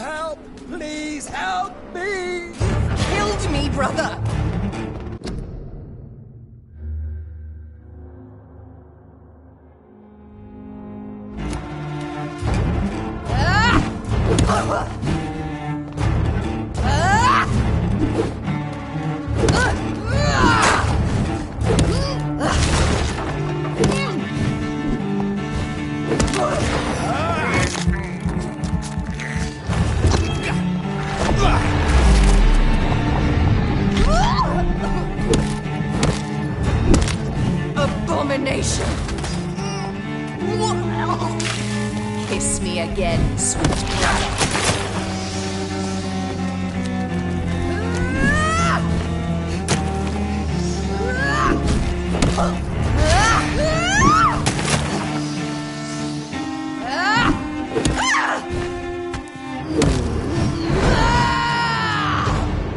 help! Please help me! Killed me, brother! Abomination! Kiss me again, sweet brother.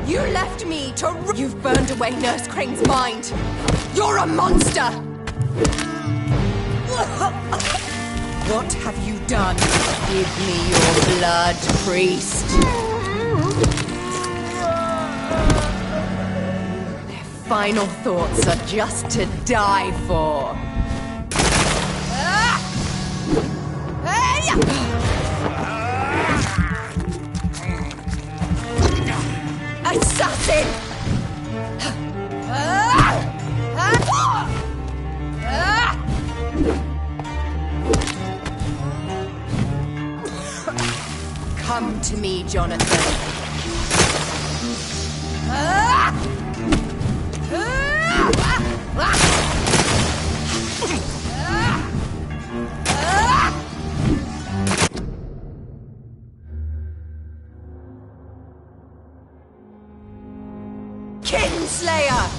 You left me to... You've burned away Nurse Crane's mind. You're a monster! What have you done? Give me your blood, priest. Their final thoughts are just to die for. Assassin! Come to me, Jonathan. Kinslayer!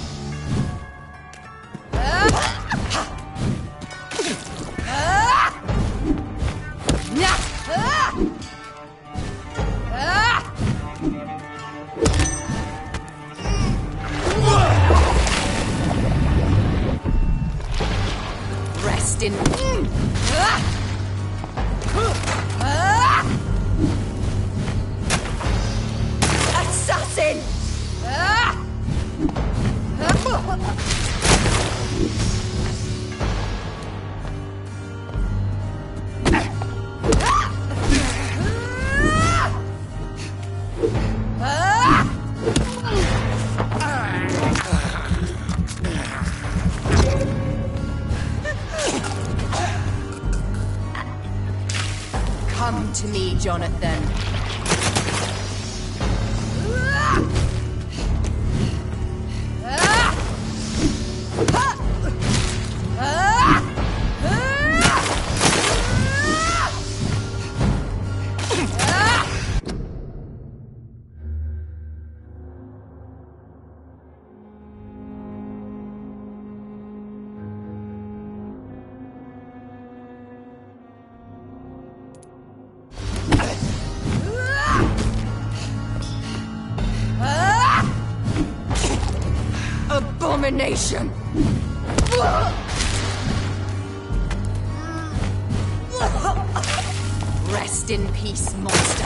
Rest in... Assassin! Come to me, Jonathan. Abomination! Rest in peace, monster.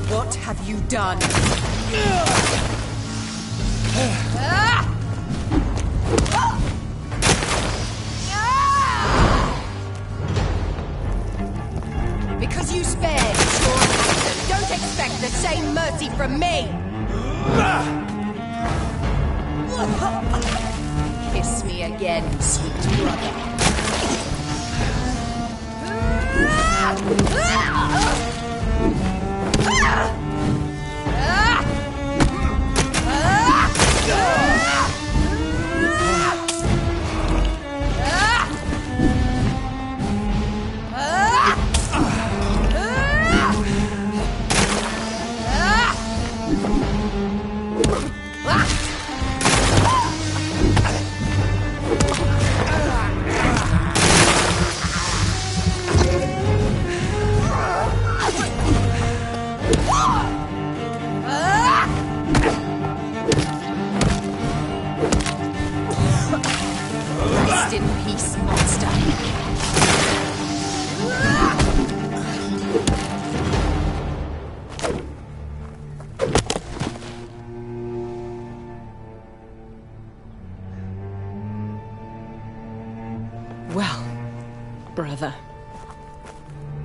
What have you done? Because you spared your ancestors, don't expect the same mercy from me! Kiss me again, sweet brother. Rest in peace, monster. Well, brother,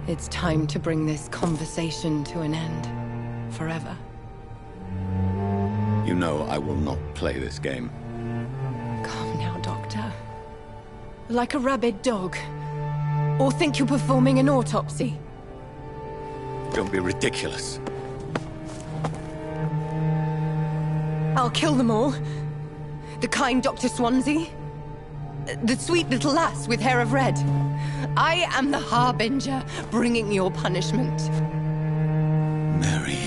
it's time to bring this conversation to an end. Forever. You know I will not play this game. Calm now, Doctor. Like a rabid dog. Or think you're performing an autopsy. Don't be ridiculous. I'll kill them all. The kind Dr. Swansea. The sweet little lass with hair of red. I am the Harbinger, bringing your punishment. Mary.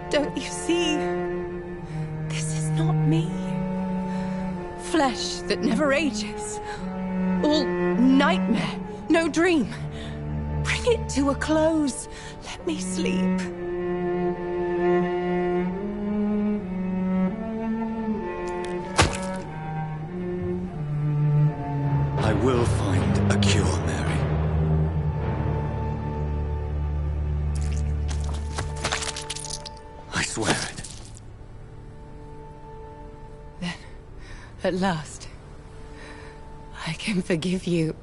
Don't you see? This is not me. Flesh that never ages. All nightmare, no dream. Bring it to a close. Let me sleep. I will find a cure, Mary. I swear it. Then, at last, I can forgive you.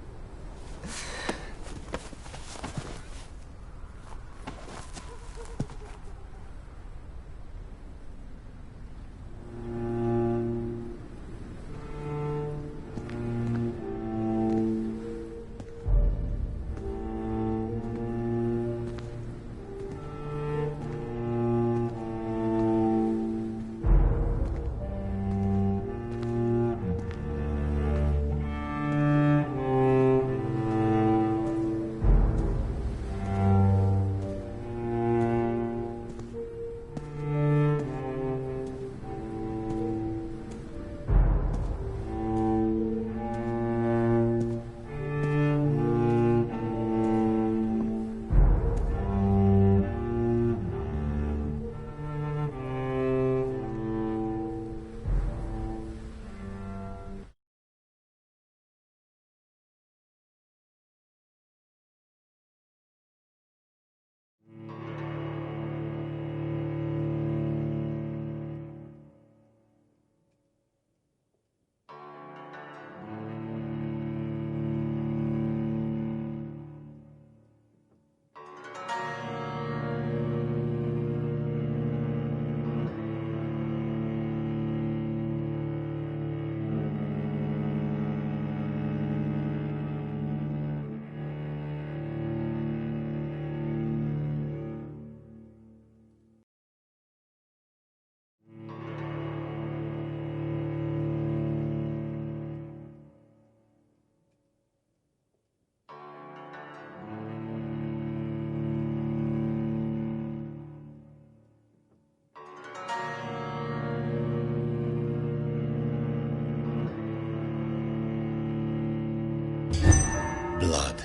Blood.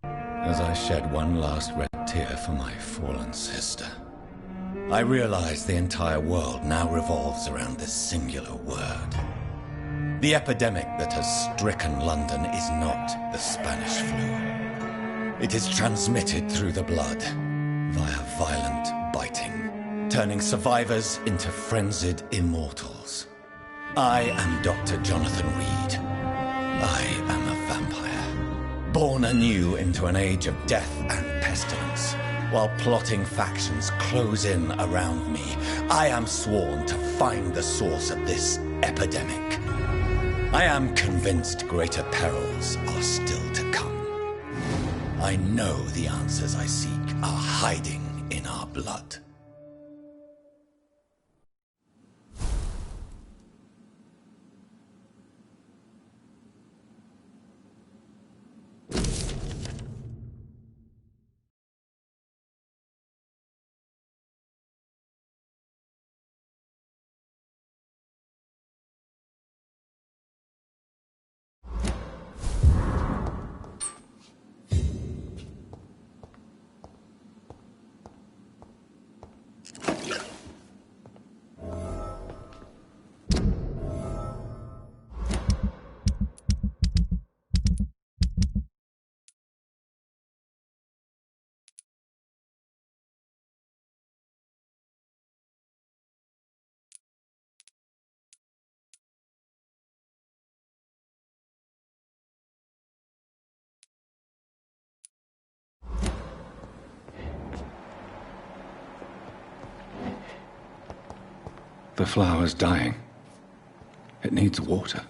As I shed one last red tear for my fallen sister, I realize the entire world now revolves around this singular word. The epidemic that has stricken London is not the Spanish flu. It is transmitted through the blood, via violent biting, turning survivors into frenzied immortals. I am Dr. Jonathan Reed. I am a vampire, born anew into an age of death and pestilence. While plotting factions close in around me, I am sworn to find the source of this epidemic. I am convinced greater perils are still to come. I know the answers I seek are hiding in our blood. The flower's dying. It needs water.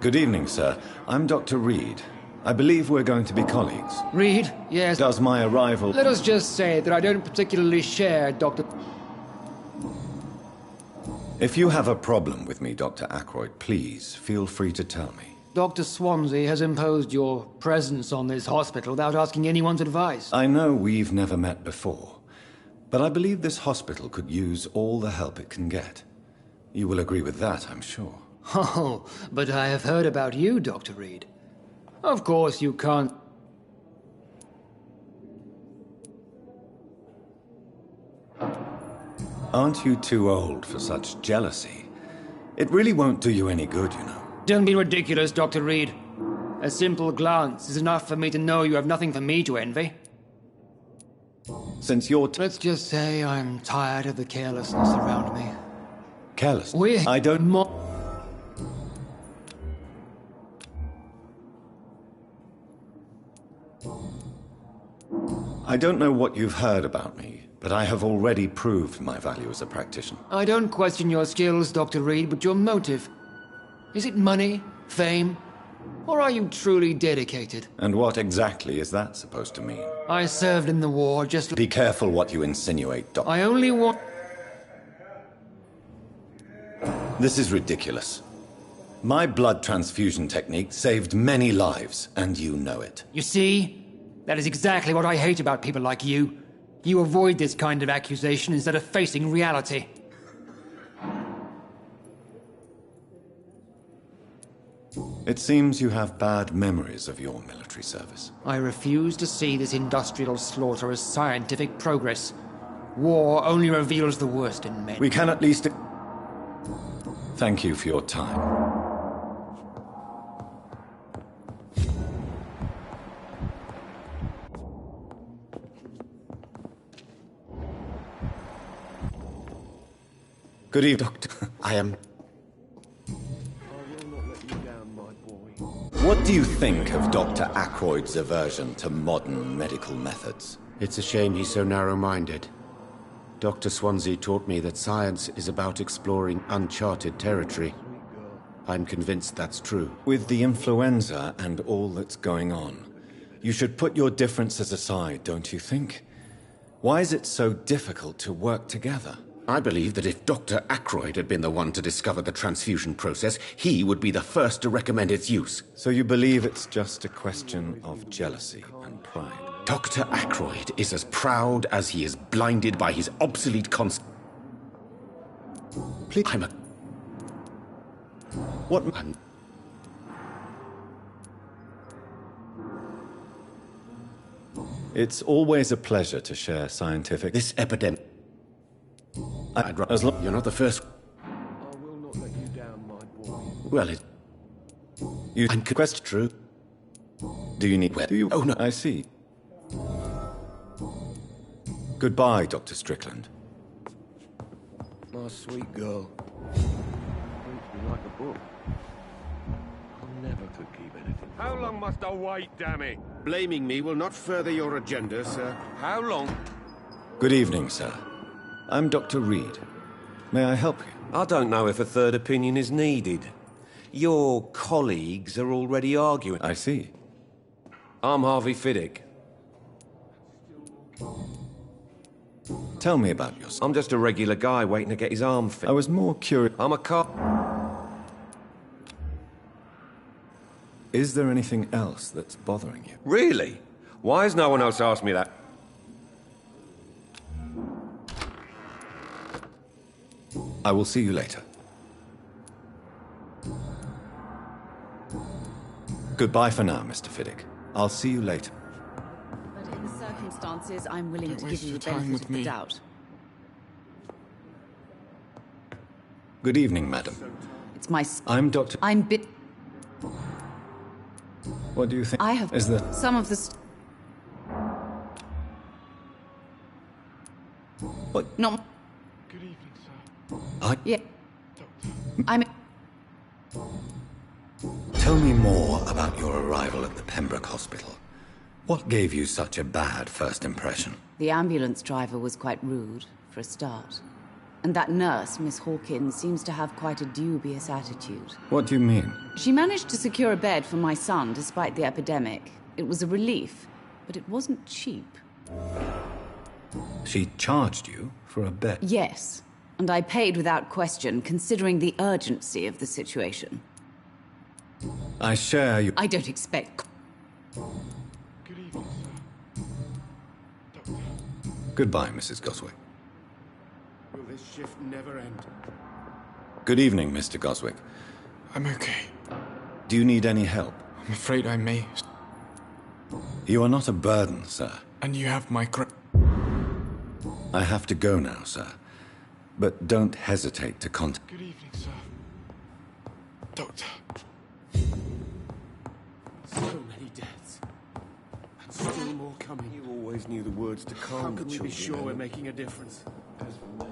Good evening, sir. I'm Dr. Reed. I believe we're going to be colleagues. Reed? Yes. Does my arrival... Let us just say that I don't particularly share Dr. If you have a problem with me, Dr. Ackroyd, please feel free to tell me. Dr. Swansea has imposed your presence on this hospital without asking anyone's advice. I know we've never met before, but I believe this hospital could use all the help it can get. You will agree with that, I'm sure. Oh, but I have heard about you, Dr. Reed. Of course you can't... Aren't you too old for such jealousy? It really won't do you any good, you know. Don't be ridiculous, Dr. Reed. A simple glance is enough for me to know you have nothing for me to envy. Since you're... Let's just say I'm tired of the carelessness around me. Careless? I don't... I don't know what you've heard about me, but I have already proved my value as a practitioner. I don't question your skills, Dr. Reed, but your motive. Is it money, fame, or are you truly dedicated? And what exactly is that supposed to mean? I served in the war just... Be careful what you insinuate, Doctor. I only want... This is ridiculous. My blood transfusion technique saved many lives, and you know it. You see? That is exactly what I hate about people like you. You avoid this kind of accusation instead of facing reality. It seems you have bad memories of your military service. I refuse to see this industrial slaughter as scientific progress. War only reveals the worst in men. We can at least... Thank you for your time. Good evening, Doctor. I am... What do you think of Dr. Ackroyd's aversion to modern medical methods? It's a shame he's so narrow-minded. Dr. Swansea taught me that science is about exploring uncharted territory. I'm convinced that's true. With the influenza and all that's going on, you should put your differences aside, don't you think? Why is it so difficult to work together? I believe that if Dr. Ackroyd had been the one to discover the transfusion process, he would be the first to recommend its use. So you believe it's just a question of jealousy and pride? Dr. Ackroyd is as proud as he is blinded by his obsolete Please. I'm a... What? It's always a pleasure to share scientific... This epidemic... As long... You're not the first... I will not let you down, my boy. Well, it... You... I'm quest true. Do you need... Where? Do you... Oh, no. I see. Goodbye, Dr. Strickland. My sweet girl. Reads me like a book. I never could keep anything. How long must I wait, damn it? Blaming me will not further your agenda, sir. How long? Good evening, sir. I'm Dr. Reed. May I help you? I don't know if a third opinion is needed. Your colleagues are already arguing. I see. I'm Harvey Fiddick. Tell me about yourself. I'm just a regular guy waiting to get his arm I fixed. was more curious. I'm a cop. Is there anything else that's bothering you? Really? Why has no one else asked me that? I will see you later. Goodbye for now, Mr. Fiddick. I'll see you later. But in the circumstances, I'm willing Don't to give waste you your the time benefit with of the me. doubt. Good evening, madam. It's my... I'm Dr. I'm bit... What do you think? I have... Is there... Some of the... What? No... Good evening, sir. I... Yeah. I'm... Tell me more about your arrival at the Pembroke Hospital. What gave you such a bad first impression? The ambulance driver was quite rude, for a start. And that nurse, Miss Hawkins, seems to have quite a dubious attitude. What do you mean? She managed to secure a bed for my son despite the epidemic. It was a relief, but it wasn't cheap. She charged you for a bed? Yes, and I paid without question, considering the urgency of the situation. I share you. I don't expect... Good evening, sir. Doctor. Goodbye, Mrs. Goswick. Will this shift never end? Good evening, Mr. Goswick. I'm okay. Do you need any help? I'm afraid I may. You are not a burden, sir. And you have my I have to go now, sir. But don't hesitate to contact... Good evening, sir. Doctor. So many deaths. And still more coming. You always knew the words to How calm the can we children. be sure Ellen. we're making a difference? As for me,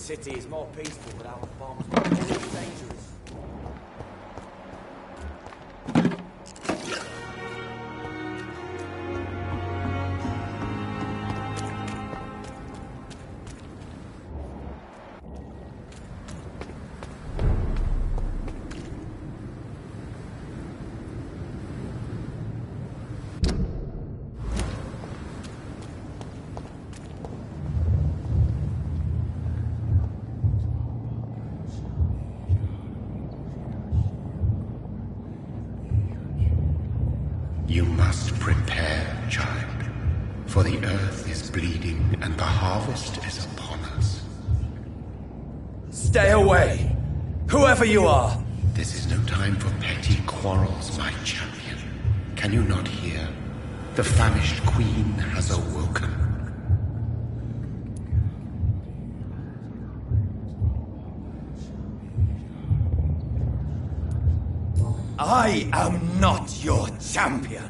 city is more peaceful without bombs. It's dangerous. You must prepare, child, for the earth is bleeding and the harvest is upon us. Stay away! Whoever you are! This is no time for petty quarrels, my champion. Can you not hear? The famished queen has awoken. I am not your champion.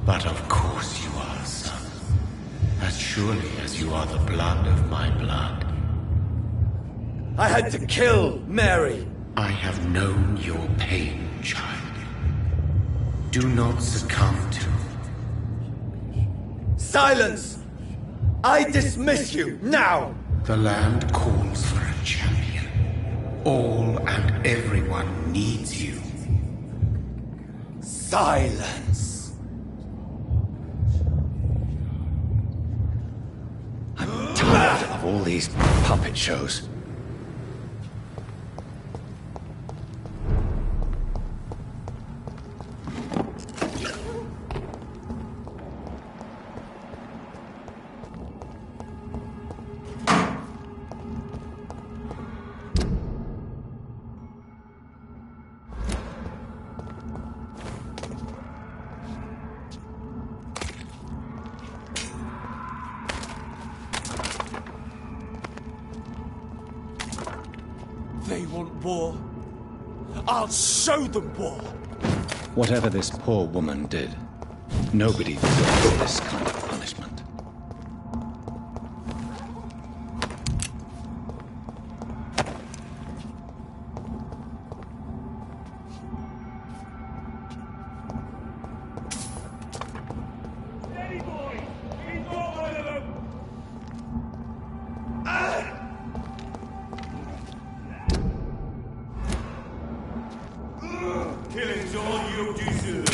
But of course you are, son. As surely as you are the blood of my blood. I had to kill Mary. I have known your pain, child. Do not succumb to... Silence! I dismiss you, now! The land calls for a champion. All and everyone needs you. Silence! I'm tired of all these puppet shows. They want war. I'll show them war. Whatever this poor woman did, nobody deserves this kind of punishment. Killing's all you deserve.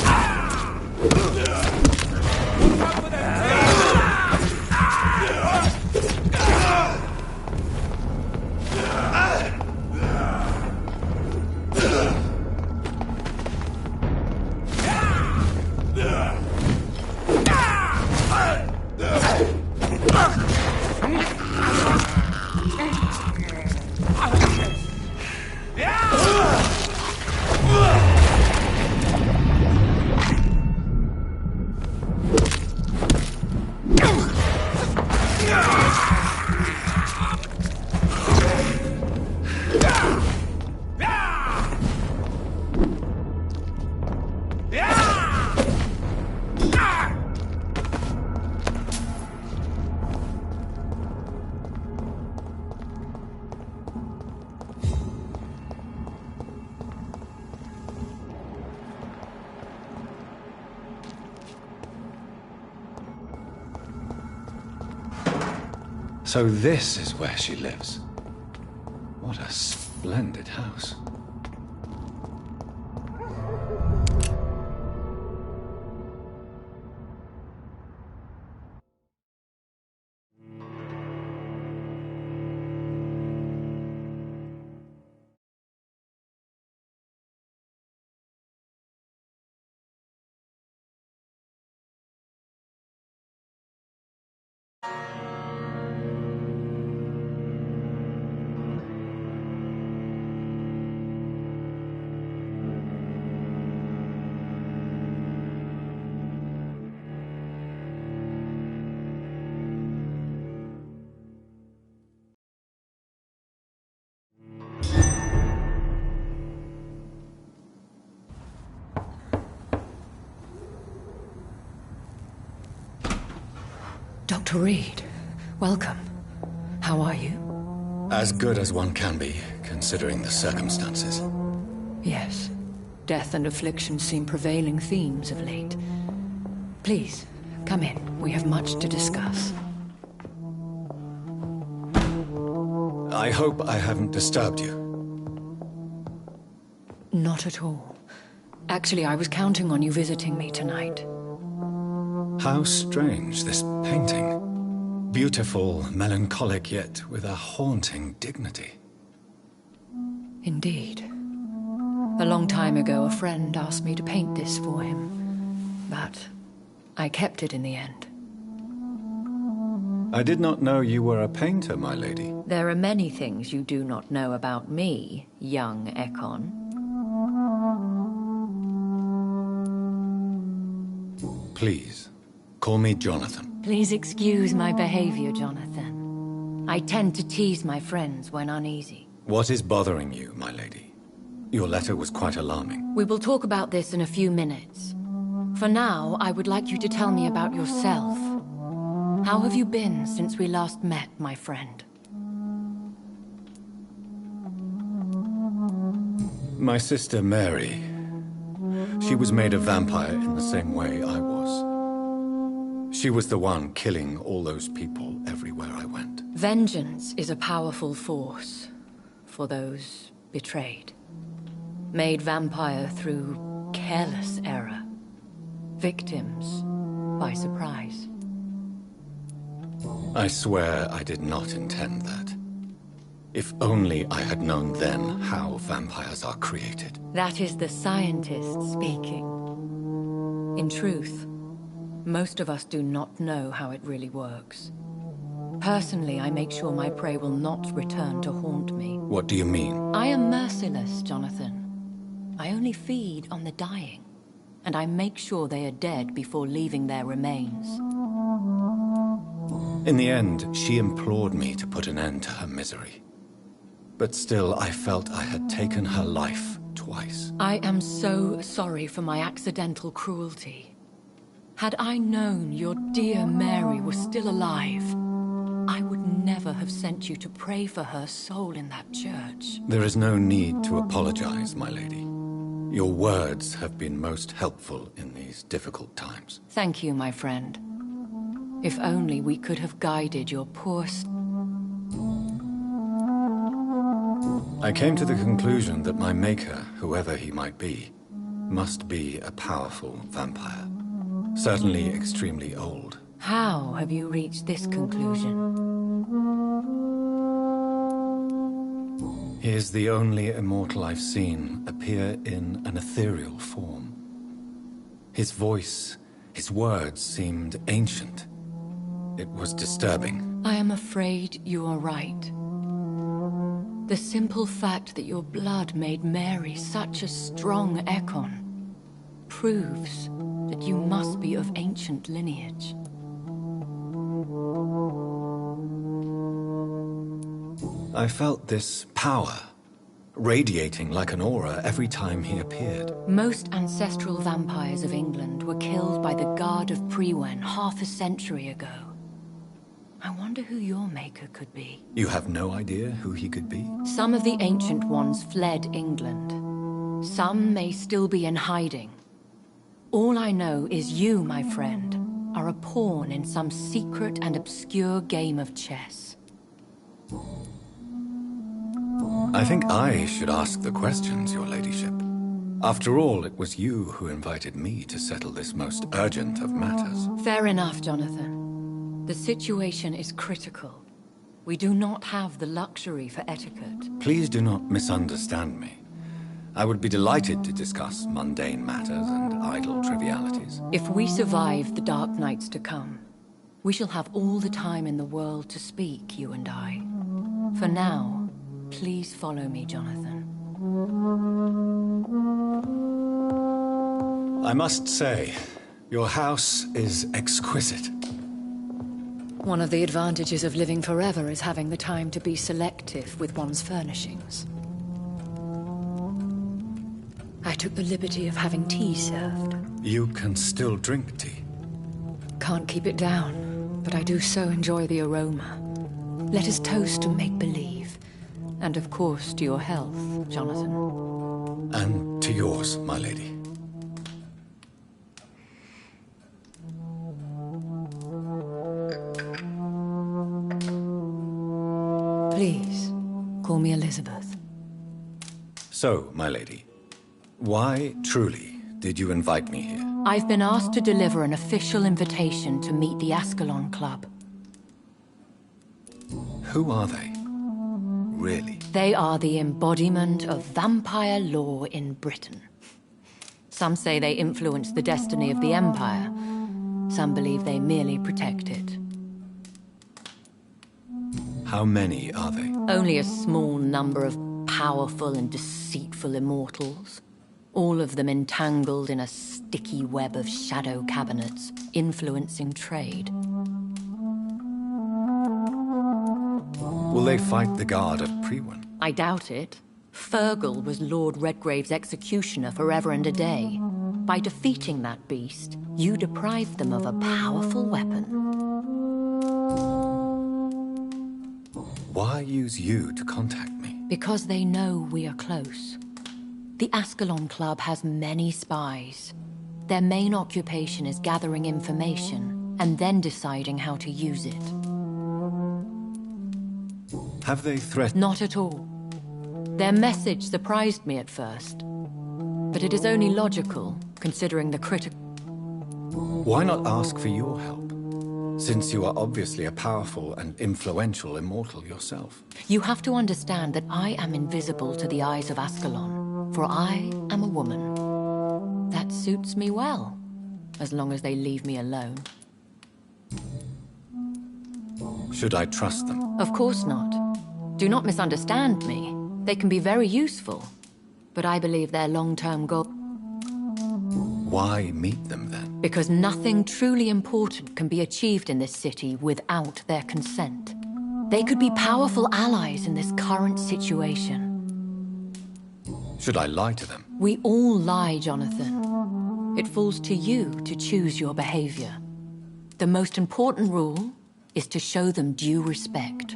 So this is where she lives. What a splendid house. Dr. Reed, welcome. How are you? As good as one can be, considering the circumstances. Yes. Death and affliction seem prevailing themes of late. Please, come in. We have much to discuss. I hope I haven't disturbed you. Not at all. Actually, I was counting on you visiting me tonight. How strange, this painting. Beautiful, melancholic, yet with a haunting dignity. Indeed. A long time ago, a friend asked me to paint this for him, but I kept it in the end. I did not know you were a painter, my lady. There are many things you do not know about me, young Ekon. Please, call me Jonathan. Please excuse my behavior, Jonathan. I tend to tease my friends when uneasy. What is bothering you, my lady? Your letter was quite alarming. We will talk about this in a few minutes. For now, I would like you to tell me about yourself. How have you been since we last met, my friend? My sister Mary. She was made a vampire in the same way I was. She was the one killing all those people everywhere I went. Vengeance is a powerful force for those betrayed. Made vampire through careless error. Victims by surprise. I swear I did not intend that. If only I had known then how vampires are created. That is the scientist speaking. In truth, most of us do not know how it really works. Personally, I make sure my prey will not return to haunt me. What do you mean? I am merciless, Jonathan. I only feed on the dying, and I make sure they are dead before leaving their remains. In the end, she implored me to put an end to her misery. But still, I felt I had taken her life twice. I am so sorry for my accidental cruelty. Had I known your dear Mary was still alive, I would never have sent you to pray for her soul in that church. There is no need to apologize, my lady. Your words have been most helpful in these difficult times. Thank you, my friend. If only we could have guided your poor... I came to the conclusion that my maker, whoever he might be, must be a powerful vampire. Certainly extremely old. How have you reached this conclusion? He is the only immortal I've seen appear in an ethereal form. His voice, his words seemed ancient. It was disturbing. I am afraid you are right. The simple fact that your blood made Mary such a strong Ekon proves that you must be of ancient lineage. I felt this power, radiating like an aura every time he appeared. Most ancestral vampires of England were killed by the Guard of Priwen half a century ago. I wonder who your maker could be. You have no idea who he could be? Some of the ancient ones fled England. Some may still be in hiding. All I know is you, my friend, are a pawn in some secret and obscure game of chess. I think I should ask the questions, your ladyship. After all, it was you who invited me to settle this most urgent of matters. Fair enough, Jonathan. The situation is critical. We do not have the luxury for etiquette. Please do not misunderstand me. I would be delighted to discuss mundane matters and idle trivialities. If we survive the dark nights to come, we shall have all the time in the world to speak, you and I. For now, please follow me, Jonathan. I must say, your house is exquisite. One of the advantages of living forever is having the time to be selective with one's furnishings. I took the liberty of having tea served. You can still drink tea. Can't keep it down, but I do so enjoy the aroma. Let us toast to make-believe. And of course, to your health, Jonathan. And to yours, my lady. Please, call me Elizabeth. So, my lady, why, truly, did you invite me here? I've been asked to deliver an official invitation to meet the Ascalon Club. Who are they? Really? They are the embodiment of vampire law in Britain. Some say they influence the destiny of the Empire. Some believe they merely protect it. How many are they? Only a small number of powerful and deceitful immortals. All of them entangled in a sticky web of shadow cabinets, influencing trade. Will they fight the guard of Priwen? I doubt it. Fergal was Lord Redgrave's executioner forever and a day. By defeating that beast, you deprived them of a powerful weapon. Why use you to contact me? Because they know we are close. The Ascalon Club has many spies. Their main occupation is gathering information and then deciding how to use it. Have they threatened? Not at all. Their message surprised me at first. But it is only logical, considering the critical... Why not ask for your help? Since you are obviously a powerful and influential immortal yourself. You have to understand that I am invisible to the eyes of Ascalon, for I am a woman. That suits me well, as long as they leave me alone. Should I trust them? Of course not. Do not misunderstand me. They can be very useful, but I believe their long-term goal... Why meet them then? Because nothing truly important can be achieved in this city without their consent. They could be powerful allies in this current situation. Should I lie to them? We all lie, Jonathan. It falls to you to choose your behavior. The most important rule is to show them due respect.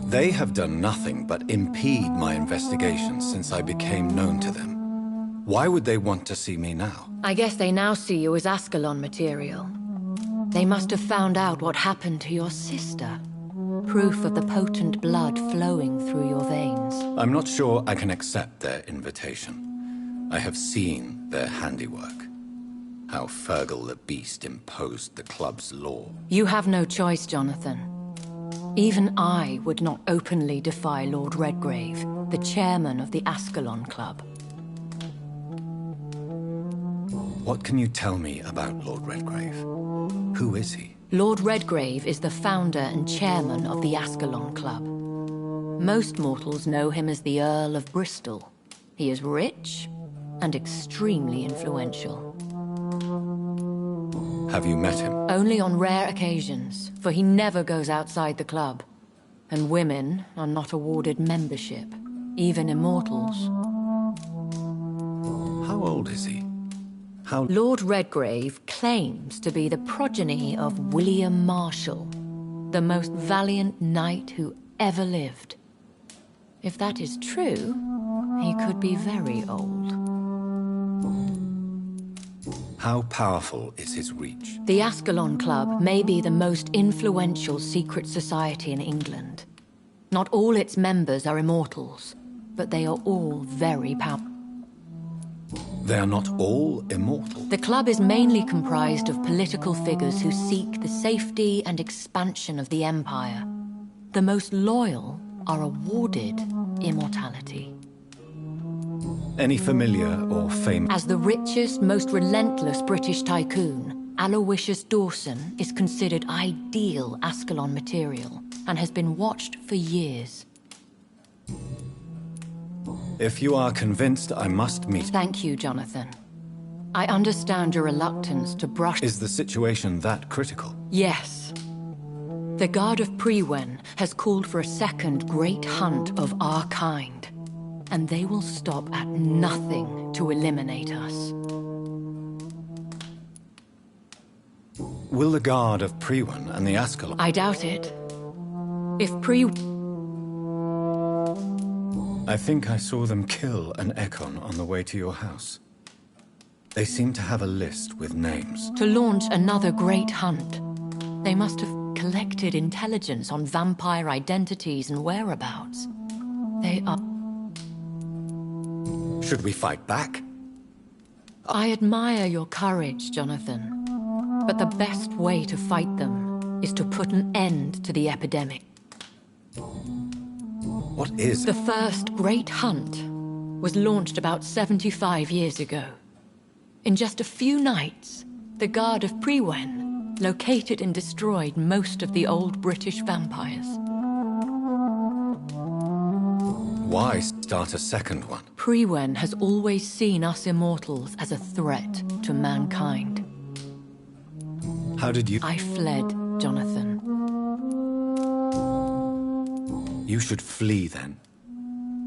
They have done nothing but impede my investigations since I became known to them. Why would they want to see me now? I guess they now see you as Ascalon material. They must have found out what happened to your sister. Proof of the potent blood flowing through your veins. I'm not sure I can accept their invitation. I have seen their handiwork. How Fergal the Beast imposed the club's law. You have no choice, Jonathan. Even I would not openly defy Lord Redgrave, the chairman of the Ascalon Club. What can you tell me about Lord Redgrave? Who is he? Lord Redgrave is the founder and chairman of the Ascalon Club. Most mortals know him as the Earl of Bristol. He is rich and extremely influential. Have you met him? Only on rare occasions, for he never goes outside the club. And women are not awarded membership, even immortals. How old is he? Lord Redgrave claims to be the progeny of William Marshall, the most valiant knight who ever lived. If that is true, he could be very old. How powerful is his reach? The Ascalon Club may be the most influential secret society in England. Not all its members are immortals, but they are all very powerful. They are not all immortal. The club is mainly comprised of political figures who seek the safety and expansion of the Empire. The most loyal are awarded immortality. Any familiar or famous? As the richest, most relentless British tycoon, Aloysius Dawson is considered ideal Ascalon material and has been watched for years. If you are convinced I must meet... Thank you, Jonathan. I understand your reluctance to brush... Is the situation that critical? Yes. The Guard of Priwen has called for a second great hunt of our kind, and they will stop at nothing to eliminate us. Will the guard of Priwen and the Ascalon... I doubt it. If Pri... I think I saw them kill an Ekon on the way to your house. They seem to have a list with names. To launch another great hunt, they must have collected intelligence on vampire identities and whereabouts. They are... Should we fight back? I admire your courage, Jonathan. But the best way to fight them is to put an end to the epidemic. What is... The first great hunt was launched about 75 years ago. In just a few nights, the Guard of Priwen located and destroyed most of the old British vampires. Why start a second one? Priwen has always seen us immortals as a threat to mankind. How did you... I fled, Jonathan. You should flee then.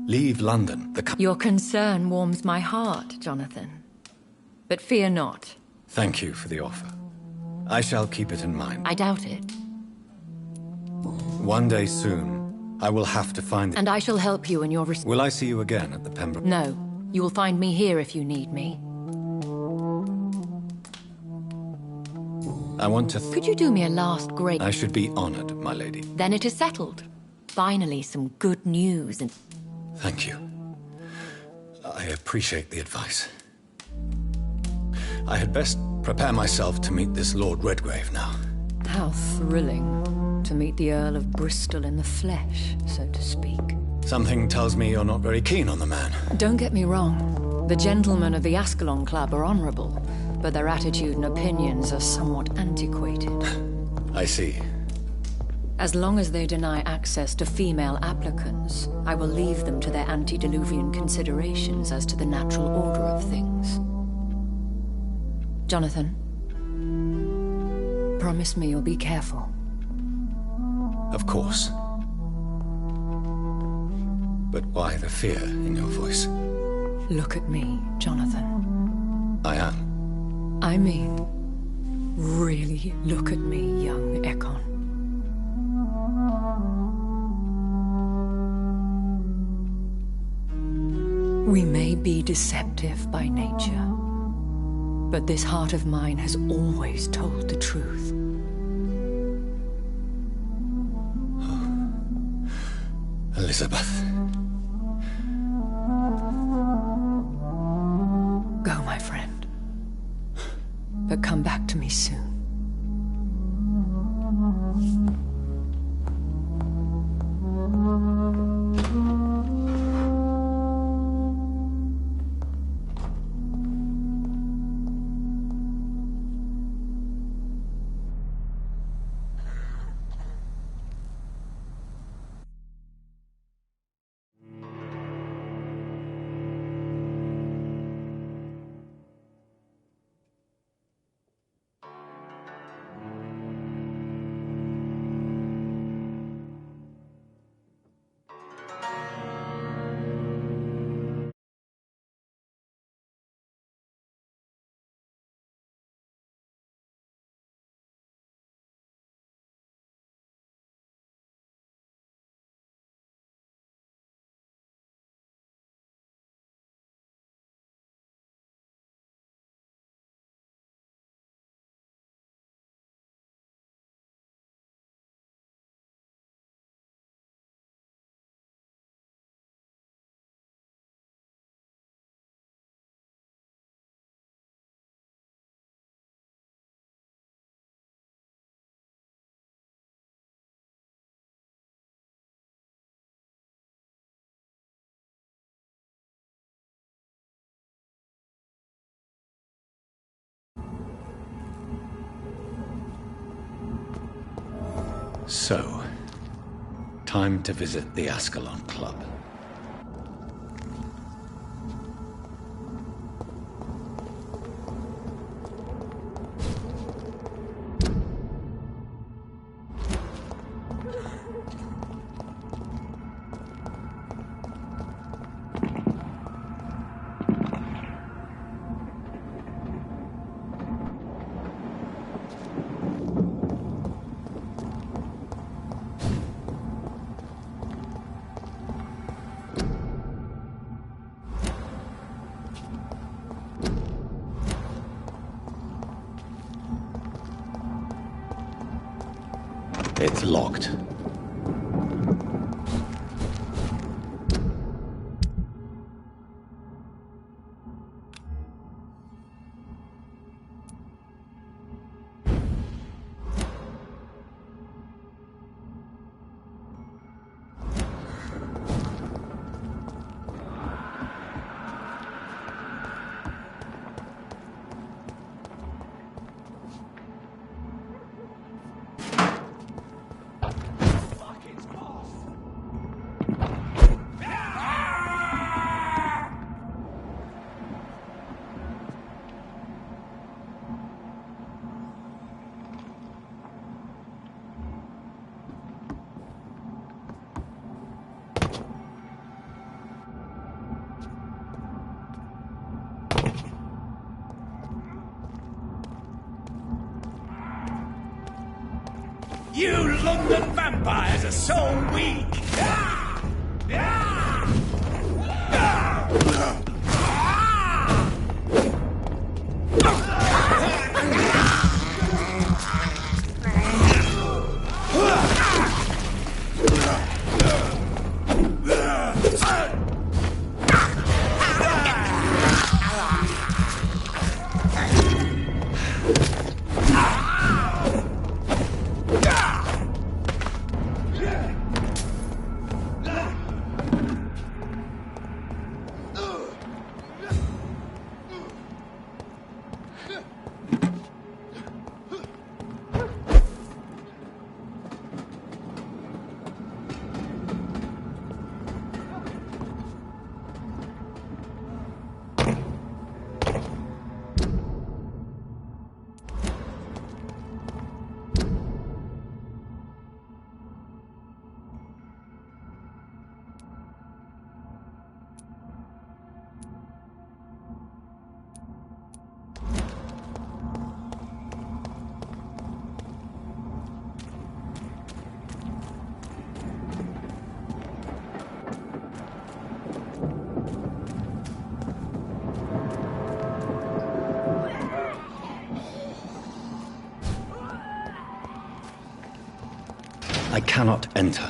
Leave London, Your concern warms my heart, Jonathan. But fear not. Thank you for the offer. I shall keep it in mind. I doubt it. One day soon, I will have to find... And I shall help you in your... Will I see you again at the Pembroke? No. You will find me here if you need me. I want to... Could you do me a last great... I should be honored, my lady. Then it is settled. Finally, some good news and... Thank you. I appreciate the advice. I had best prepare myself to meet this Lord Redgrave now. How thrilling to meet the Earl of Bristol in the flesh, so to speak. Something tells me you're not very keen on the man. Don't get me wrong. The gentlemen of the Ascalon Club are honorable, but their attitude and opinions are somewhat antiquated. I see. As long as they deny access to female applicants, I will leave them to their antediluvian considerations as to the natural order of things. Jonathan, promise me you'll be careful. Of course. But why the fear in your voice? Look at me, Jonathan. I am. I mean, really look at me, young Ekon. We may be deceptive by nature, but this heart of mine has always told the truth. Elizabeth. Go, my friend. But come back to me soon. So, time to visit the Ascalon Club. It's locked. You London vampires are so weak! I cannot enter.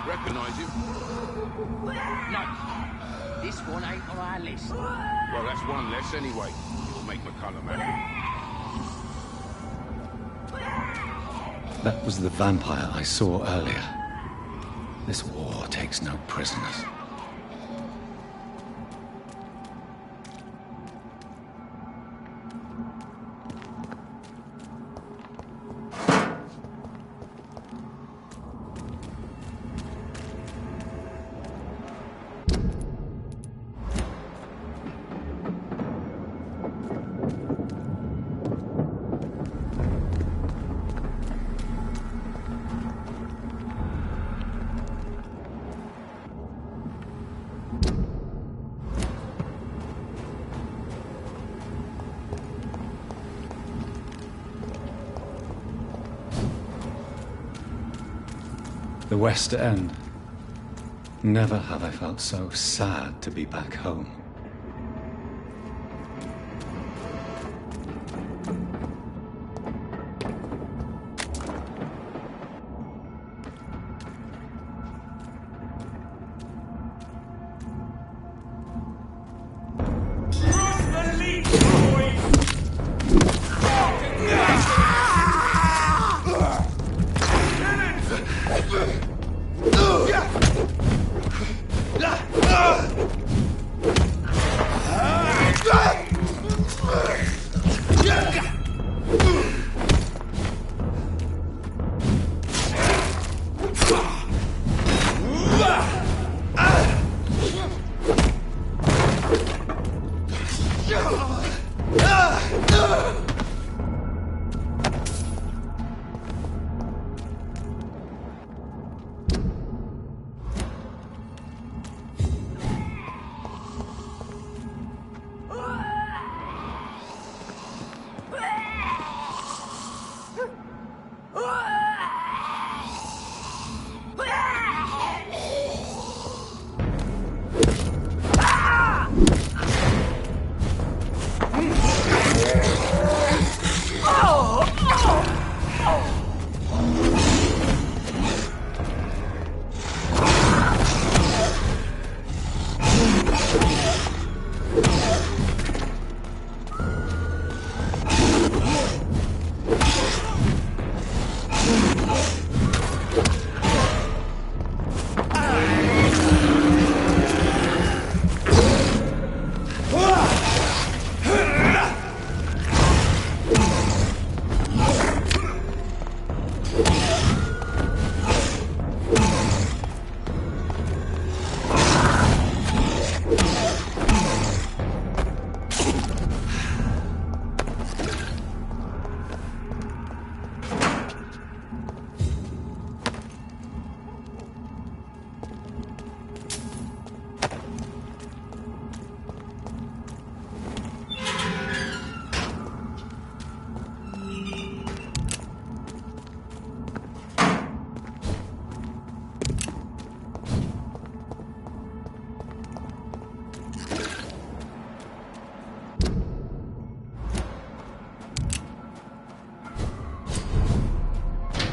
Recognize him? No. This one ain't on our list. Well, that's one less anyway. It'll make McCullum happy. That was the vampire I saw earlier. This war takes no prisoners. The West End. Never have I felt so sad to be back home.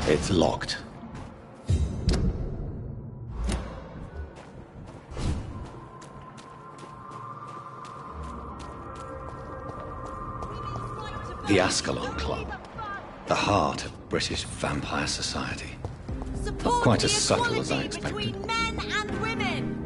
It's locked. The Ascalon Club. The heart of British vampire society. Not quite as subtle as I expected. Between men and women.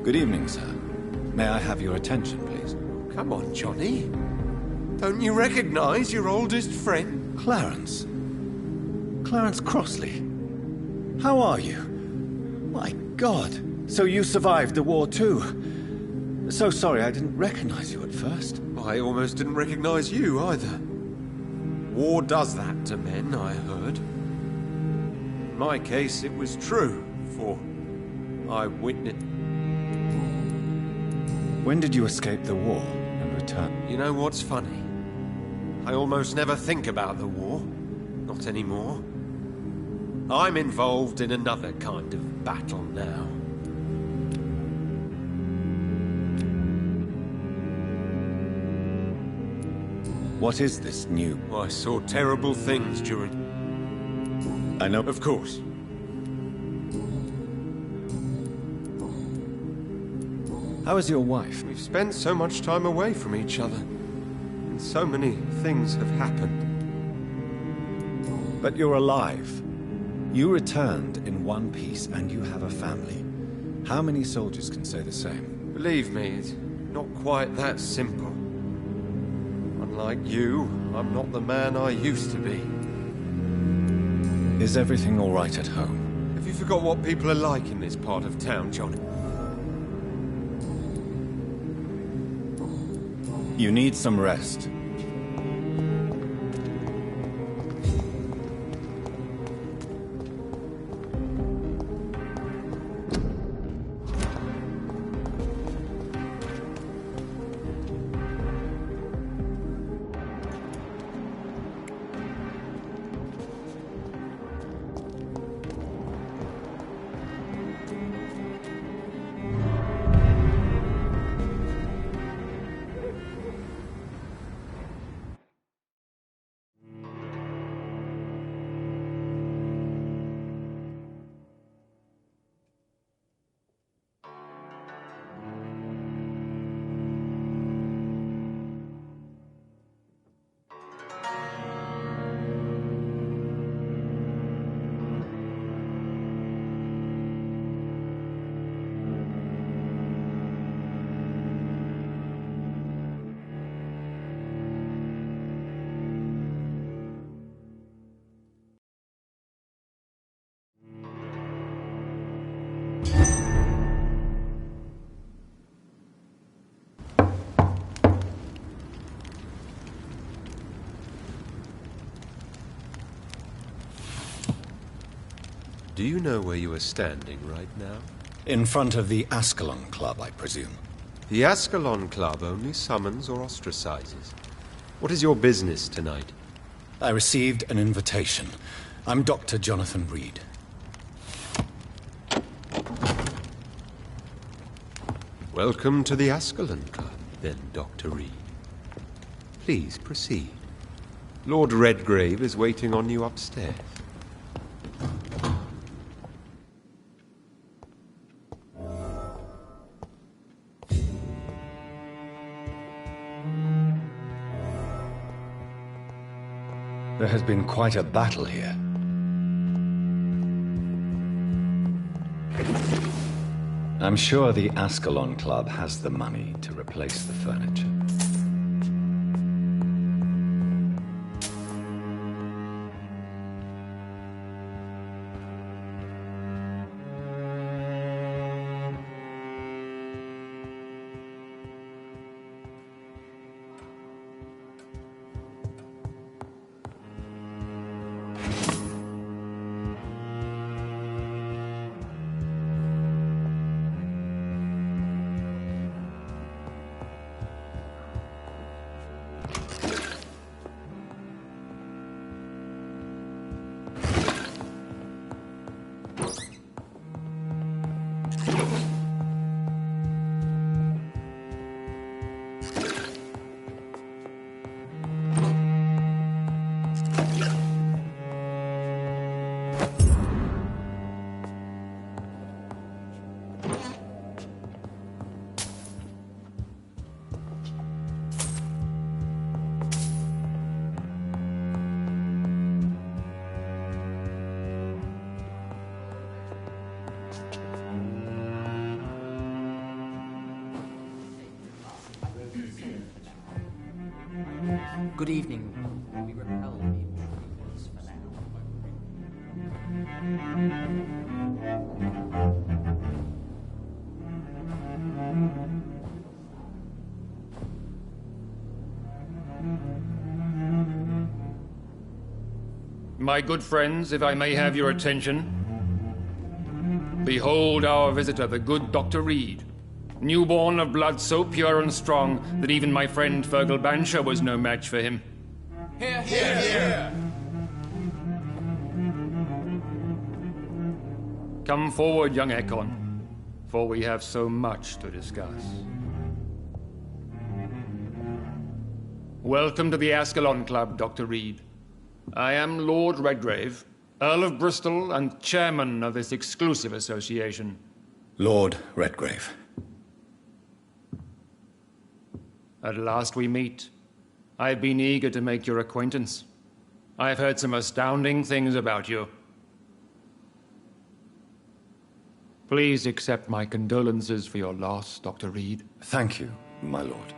Good evening, sir. May I have your attention, please? Come on, Johnny. Don't you recognize your oldest friend? Clarence. Clarence Crossley. How are you? My God. So you survived the war too. So sorry I didn't recognize you at first. I almost didn't recognize you either. War does that to men, I heard. In my case, it was true, for I witnessed... When did you escape the war and return? You know what's funny? I almost never think about the war. Not anymore. I'm involved in another kind of battle now. What is this new? I saw terrible things during... I know. Of course. How is your wife? We've spent so much time away from each other. And so many things have happened. But you're alive. You returned in one piece and you have a family. How many soldiers can say the same? Believe me, it's not quite that simple. Unlike you, I'm not the man I used to be. Is everything all right at home? Have you forgot what people are like in this part of town, Johnny? You need some rest. Do you know where you are standing right now? In front of the Ascalon Club, I presume. The Ascalon Club only summons or ostracizes. What is your business tonight? I received an invitation. I'm Dr. Jonathan Reed. Welcome to the Ascalon Club, then, Dr. Reed. Please proceed. Lord Redgrave is waiting on you upstairs. There has been quite a battle here. I'm sure the Ascalon Club has the money to replace the furniture. Good evening. We repel the intruders for now. My good friends, if I may have your attention. Behold our visitor, the good Dr. Reed. Newborn of blood so pure and strong that even my friend Fergal Bansher was no match for him. Here, here, here! Come forward, young Ekon, for we have so much to discuss. Welcome to the Ascalon Club, Dr. Reed. I am Lord Redgrave, Earl of Bristol and chairman of this exclusive association. Lord Redgrave. At last we meet. I've been eager to make your acquaintance. I've heard some astounding things about you. Please accept my condolences for your loss, Dr. Reed. Thank you, my lord.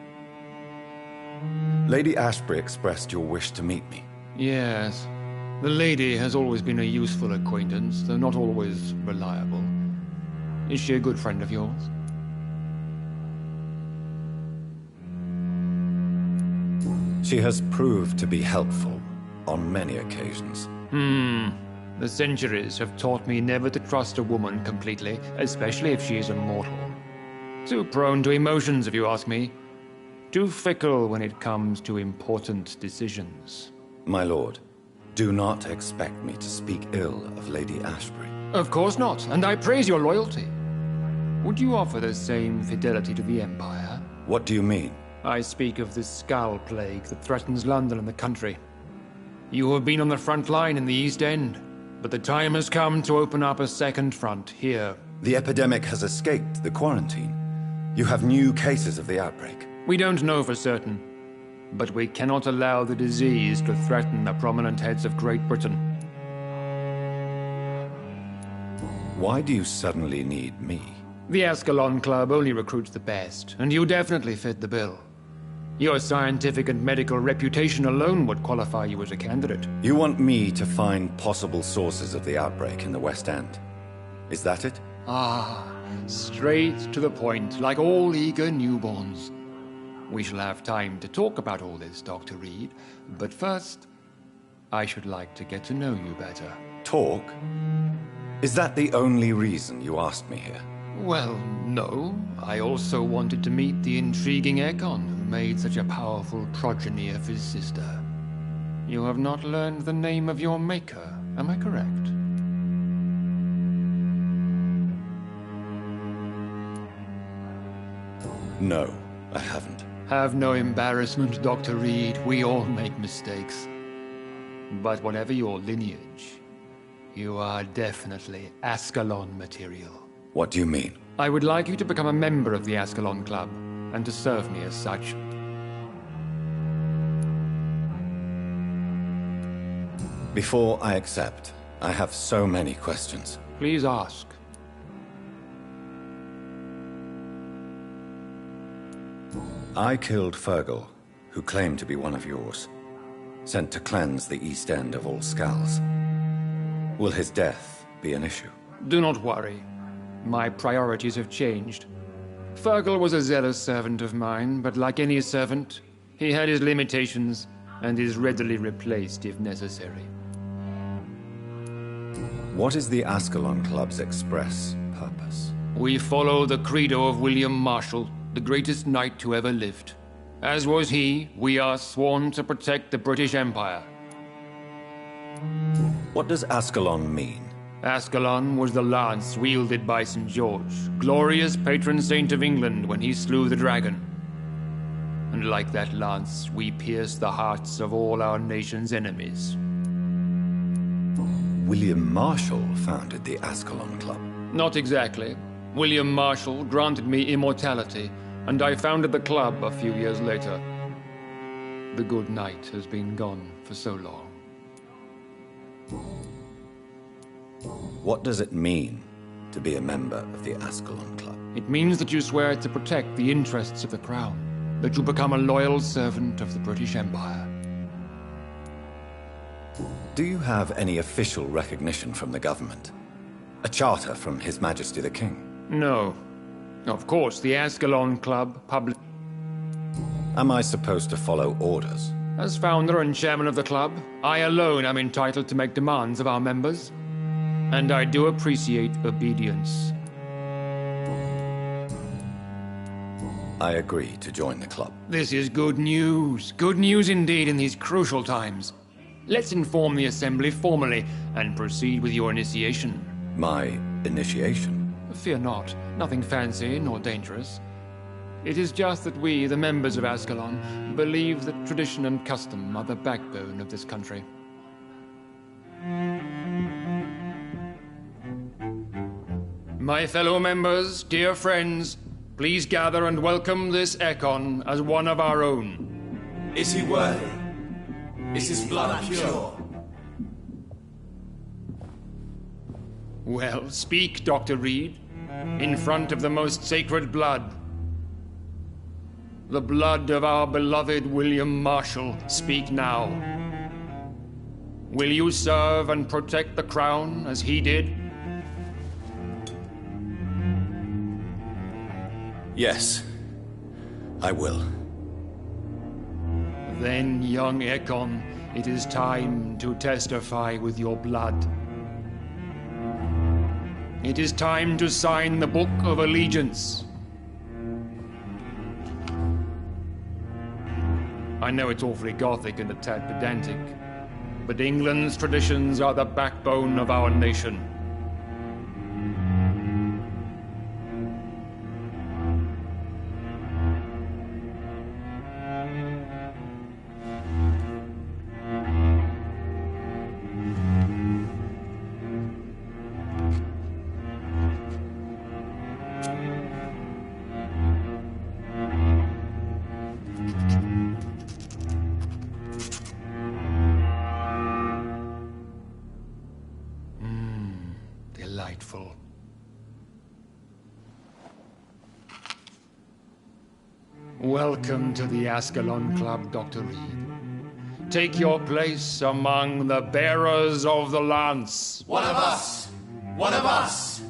Lady Ashbury expressed your wish to meet me. Yes. The lady has always been a useful acquaintance, though not always reliable. Is she a good friend of yours? She has proved to be helpful on many occasions. The centuries have taught me never to trust a woman completely, especially if she is immortal. Too prone to emotions, if you ask me. Too fickle when it comes to important decisions. My lord, do not expect me to speak ill of Lady Ashbury. Of course not, and I praise your loyalty. Would you offer the same fidelity to the Empire? What do you mean? I speak of the Skull Plague that threatens London and the country. You have been on the front line in the East End, but the time has come to open up a second front here. The epidemic has escaped the quarantine. You have new cases of the outbreak. We don't know for certain, but we cannot allow the disease to threaten the prominent heads of Great Britain. Why do you suddenly need me? The Ascalon Club only recruits the best, and you definitely fit the bill. Your scientific and medical reputation alone would qualify you as a candidate. You want me to find possible sources of the outbreak in the West End. Is that it? Ah, straight to the point, like all eager newborns. We shall have time to talk about all this, Dr. Reed, but first, I should like to get to know you better. Talk? Is that the only reason you asked me here? Well, no. I also wanted to meet the intriguing Ekon who made such a powerful progeny of his sister. You have not learned the name of your maker, am I correct? No, I haven't. Have no embarrassment, Dr. Reed. We all make mistakes. But whatever your lineage, you are definitely Ascalon material. What do you mean? I would like you to become a member of the Ascalon Club, and to serve me as such. Before I accept, I have so many questions. Please ask. I killed Fergal, who claimed to be one of yours, sent to cleanse the East End of all Skulls. Will his death be an issue? Do not worry. My priorities have changed. Fergal was a zealous servant of mine, but like any servant, he had his limitations and is readily replaced if necessary. What is the Ascalon Club's express purpose? We follow the credo of William Marshall, the greatest knight who ever lived. As was he, we are sworn to protect the British Empire. What does Ascalon mean? Ascalon was the lance wielded by St. George, glorious patron saint of England when he slew the dragon. And like that lance, we pierce the hearts of all our nation's enemies. William Marshall founded the Ascalon Club. Not exactly. William Marshall granted me immortality, and I founded the club a few years later. The good knight has been gone for so long. What does it mean to be a member of the Ascalon Club? It means that you swear to protect the interests of the crown, that you become a loyal servant of the British Empire. Do you have any official recognition from the government? A charter from His Majesty the King? No. Of course, the Ascalon Club public... Am I supposed to follow orders? As founder and chairman of the club, I alone am entitled to make demands of our members. And I do appreciate obedience. I agree to join the club. This is good news. Good news indeed in these crucial times. Let's inform the Assembly formally and proceed with your initiation. My initiation? Fear not. Nothing fancy nor dangerous. It is just that we, the members of Ascalon, believe that tradition and custom are the backbone of this country. My fellow members, dear friends, please gather and welcome this Ekon as one of our own. Is he worthy? Is his blood pure? Well, speak, Dr. Reed, in front of the most sacred blood. The blood of our beloved William Marshall, speak now. Will you serve and protect the crown as he did? Yes, I will. Then, young Ekon, it is time to testify with your blood. It is time to sign the Book of Allegiance. I know it's awfully gothic and a tad pedantic, but England's traditions are the backbone of our nation. Delightful. Welcome to the Ascalon Club, Dr. Reed. Take your place among the bearers of the lance. One of us! One of us!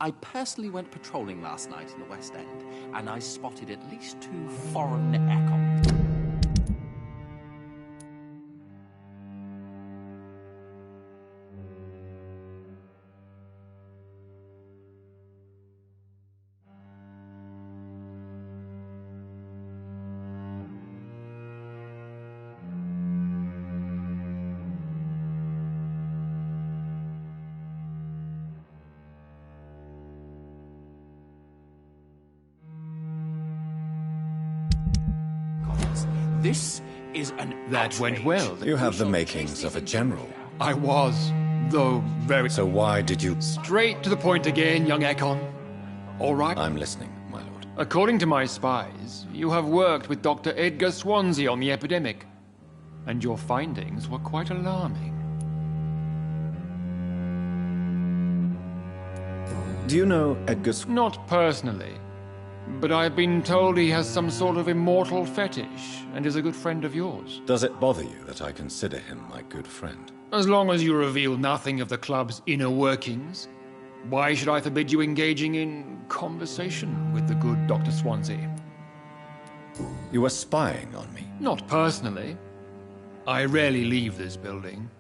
I personally went patrolling last night in the West End, and I spotted at least 2 foreign econs. This is an That went well. You have the makings of a general. I was, though very... So why did you... Straight to the point again, young Ekon. All right? I'm listening, my lord. According to my spies, you have worked with Dr. Edgar Swansea on the epidemic, and your findings were quite alarming. Do you know Edgar Not personally, but I've been told he has some sort of immortal fetish and is a good friend of yours. Does it bother you that I consider him my good friend? As long as you reveal nothing of the club's inner workings, why should I forbid you engaging in conversation with the good Dr. Swansea? You were spying on me? Not personally. I rarely leave this building.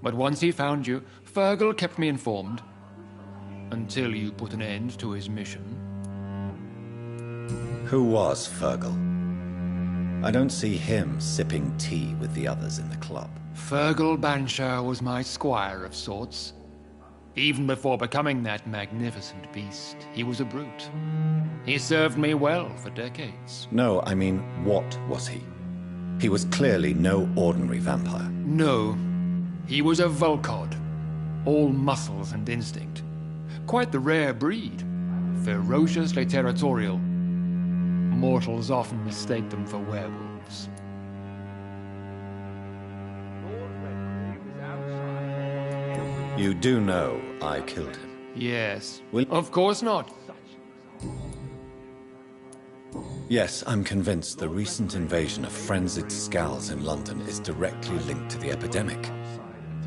But once he found you, Fergal kept me informed. Until you put an end to his mission. Who was Fergal? I don't see him sipping tea with the others in the club. Fergal Banshire was my squire of sorts. Even before becoming that magnificent beast, he was a brute. He served me well for decades. No, I mean, what was he? He was clearly no ordinary vampire. No, he was a Volcod. All muscles and instinct. Quite the rare breed. Ferociously territorial. Mortals often mistake them for werewolves. You do know I killed him? Yes. Of course not. Yes, I'm convinced the recent invasion of frenzied Scowls in London is directly linked to the epidemic.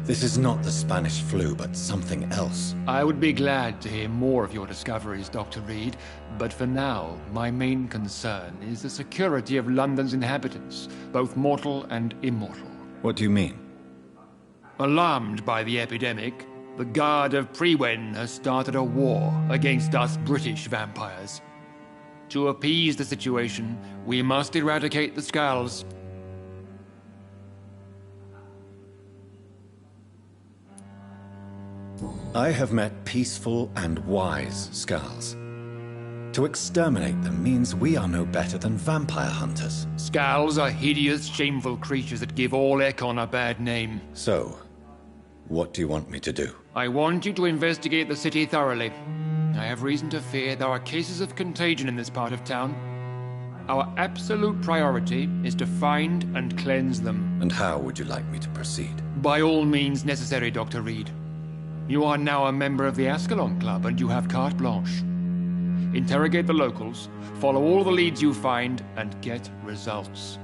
This is not the Spanish flu, but something else. I would be glad to hear more of your discoveries, Dr. Reed, but for now, my main concern is the security of London's inhabitants, both mortal and immortal. What do you mean? Alarmed by the epidemic, the Guard of Prewen has started a war against us British vampires. To appease the situation, we must eradicate the Scowls. I have met peaceful and wise Scowls. To exterminate them means we are no better than vampire hunters. Scowls are hideous, shameful creatures that give all Ekon a bad name. So, what do you want me to do? I want you to investigate the city thoroughly. I have reason to fear there are cases of contagion in this part of town. Our absolute priority is to find and cleanse them. And how would you like me to proceed? By all means necessary, Dr. Reed. You are now a member of the Ascalon Club, and you have carte blanche. Interrogate the locals, follow all the leads you find, and get results.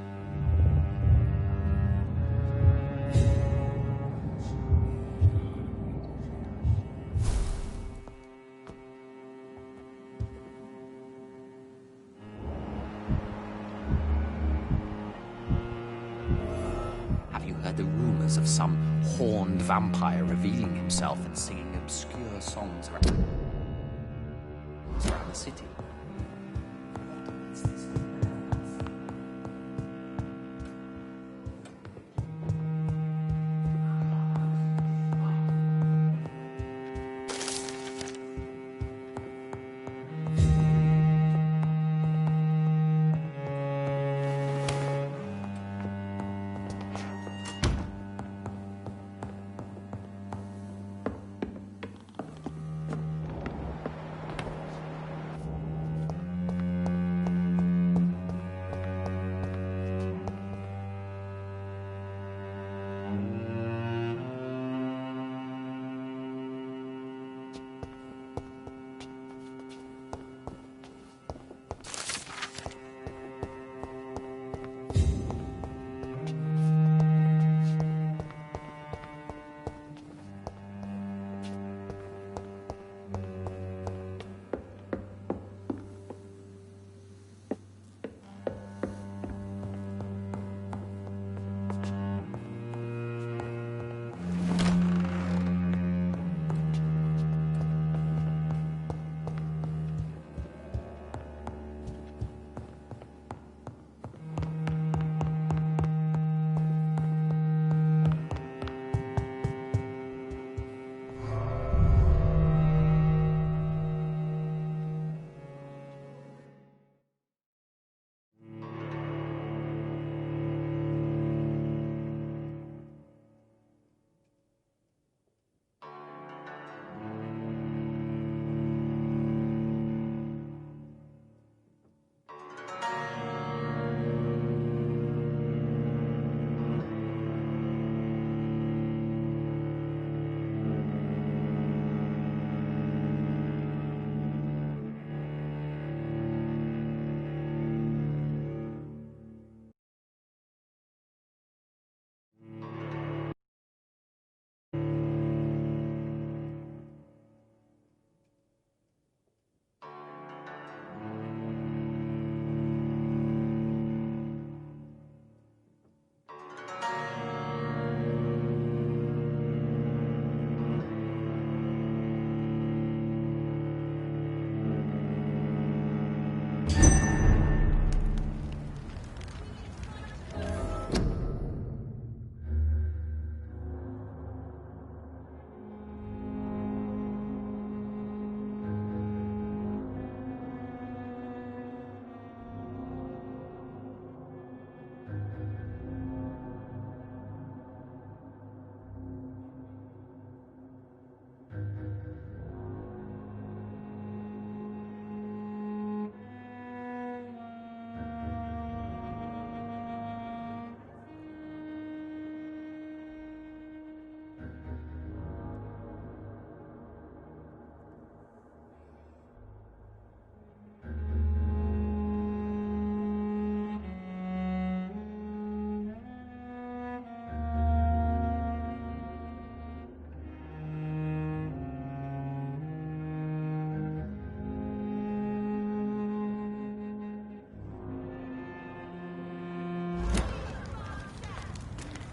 Have you heard the rumors of some horned vampire revealing himself and singing obscure songs around the city?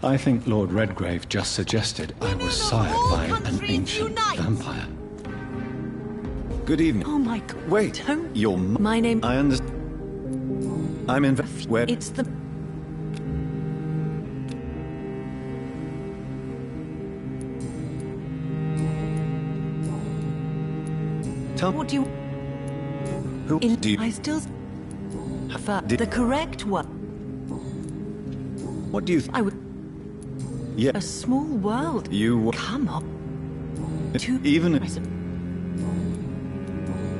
I think Lord Redgrave just suggested I was sired by an ancient vampire. Good evening. Oh my God. Wait, your My name... I understand. I'm in... Where... It's the... Tell... What do you... Who do you... I still... The correct one. What do you... I would... Yeah. A small world. You... Come on. To... Even...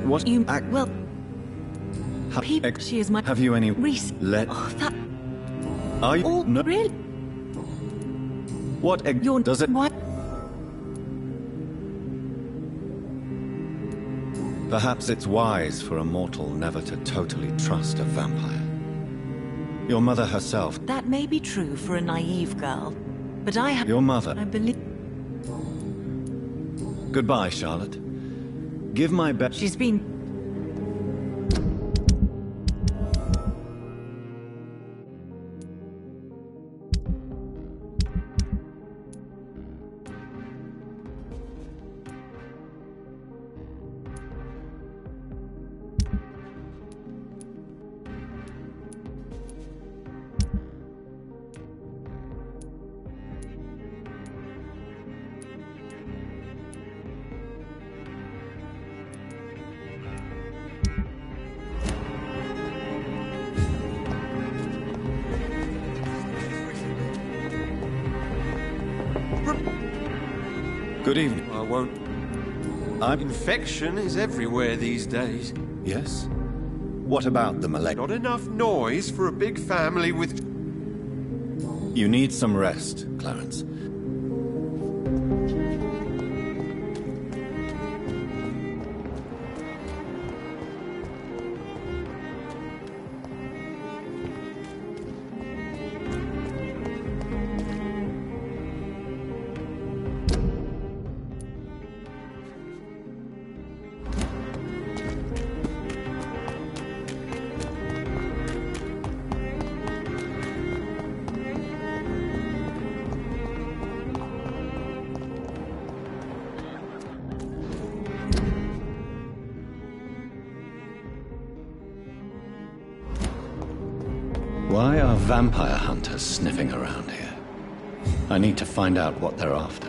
What You... act... Well... She is my... Have you any... Let... Oh, that... Are you... All... No... Really? What egg... You're... Does it... What? Perhaps it's wise for a mortal never to totally trust a vampire. Your mother herself... That may be true for a naive girl, but I have... Your mother... I believe... Goodbye, Charlotte. Give my best... She's been... Good evening. I won't. Infection is everywhere these days. Yes? What about the malady? Not enough noise for a big family with... You need some rest, Clarence. Why are vampire hunters sniffing around here? I need to find out what they're after.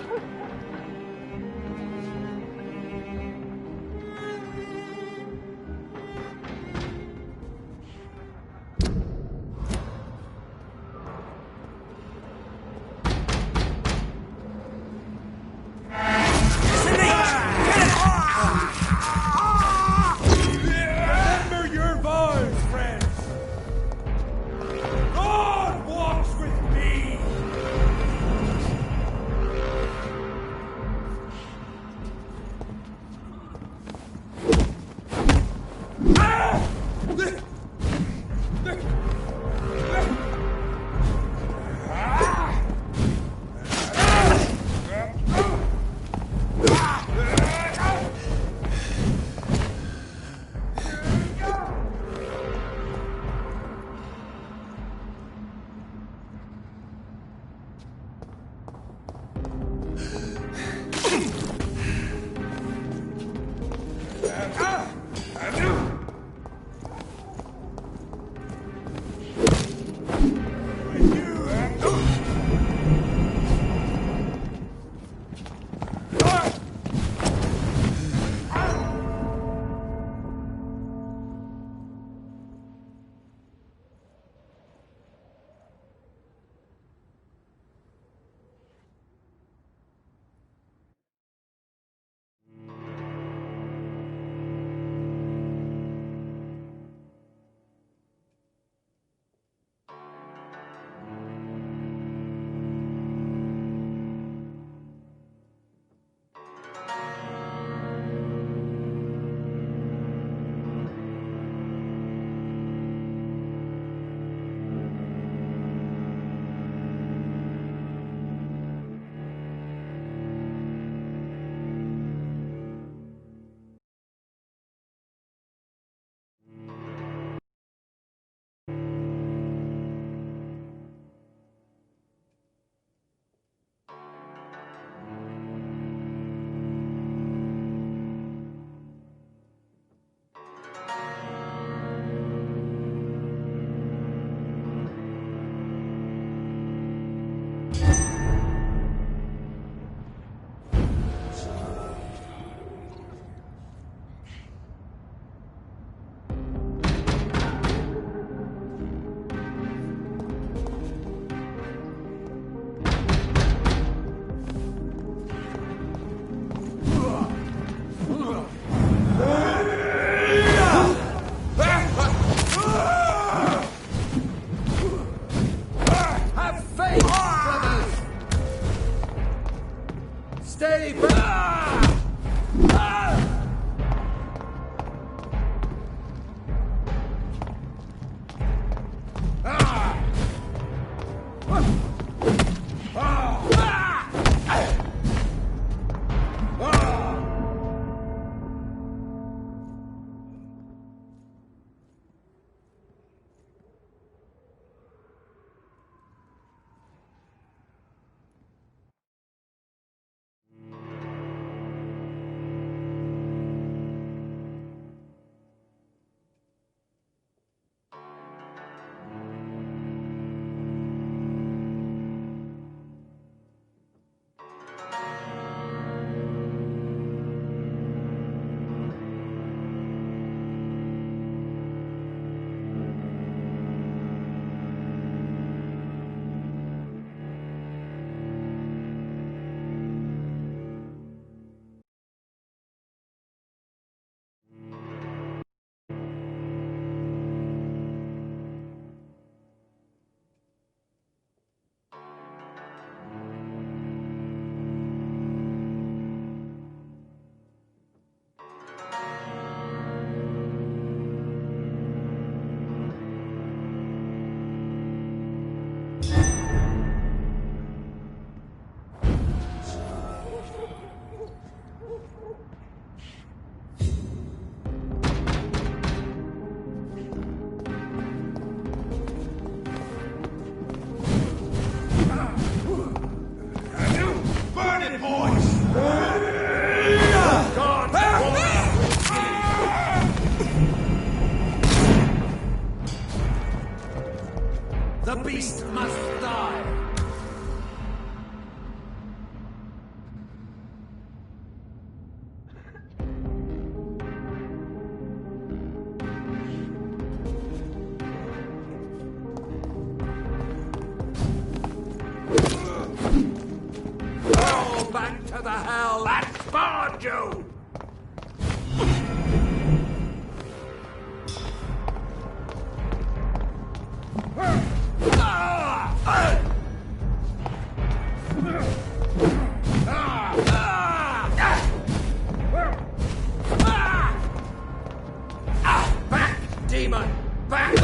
Remember your vows, friends! God walks with me! The beast must die! Go back to the hell that spawned you! Back, demon! Back!